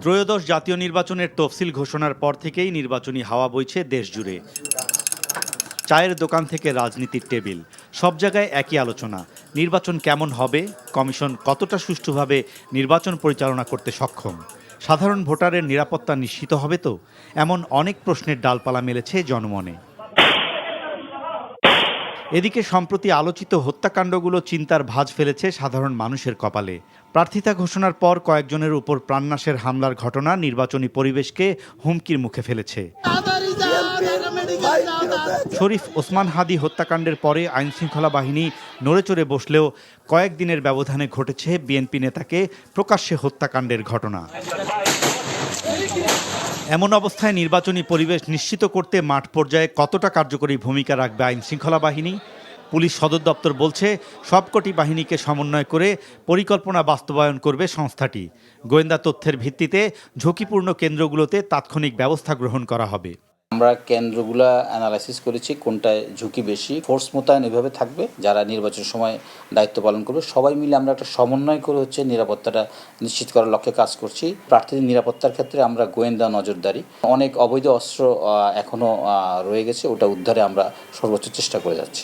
ত্রয়োদশ জাতীয় নির্বাচনের তফসিল ঘোষণার পর থেকেই নির্বাচনী হাওয়া বইছে দেশজুড়ে। চায়ের দোকান থেকে রাজনীতির টেবিল, সব জায়গায় একই আলোচনা। নির্বাচন কেমন হবে, কমিশন কতটা সুষ্ঠুভাবে নির্বাচন পরিচালনা করতে সক্ষম, সাধারণ ভোটারের নিরাপত্তা নিশ্চিত হবে তো, এমন অনেক প্রশ্নের ডালপালা মেলেছে জনমনে। এদিকে সম্প্রতি আলোচিত হত্যাকাণ্ডগুলো চিন্তার ভাঁজ ফেলেছে সাধারণ মানুষের কপালে। প্রার্থিতা ঘোষণার পর কয়েকজনের উপর প্রাণনাশের হামলার ঘটনা নির্বাচনী পরিবেশকে হুমকির মুখে ফেলেছে। শরীফ ওসমান হাদি হত্যাকাণ্ডের পরে আইনশৃঙ্খলা বাহিনী নড়েচড়ে বসলেও কয়েকদিনের ব্যবধানে ঘটেছে বিএনপি নেতাকে প্রকাশ্যে হত্যাকাণ্ডের ঘটনা। এমন অবস্থায় নির্বাচনী পরিবেশ নিশ্চিত করতে মাঠ পর্যায়ে কতটা কার্যকরী ভূমিকা রাখবে আইনশৃঙ্খলা বাহিনী? পুলিশ সদর দপ্তর বলছে সবকটি বাহিনীকে সমন্বয় করে পরিকল্পনা বাস্তবায়ন করবে সংস্থাটি। গোয়েন্দা তথ্যের ভিত্তিতে ঝুঁকিপূর্ণ কেন্দ্রগুলোতে তাৎক্ষণিক ব্যবস্থা গ্রহণ করা হবে। আমরা কেন্দ্রগুলো অ্যানালাইসিস করেছি কোনটায় ঝুঁকি বেশি, ফোর্স মোতায়েন এভাবে থাকবে যারা নির্বাচনের সময় দায়িত্ব পালন করবে। সবাই মিলে আমরা একটা সমন্বয় করে নিরাপত্তাটা নিশ্চিত করার লক্ষ্যে কাজ করছি। প্রার্থীদের নিরাপত্তার ক্ষেত্রে আমরা গোয়েন্দা নজরদারি, অনেক অবৈধ অস্ত্র এখনও রয়ে গেছে, ওটা উদ্ধারে আমরা সর্বোচ্চ চেষ্টা করে যাচ্ছি।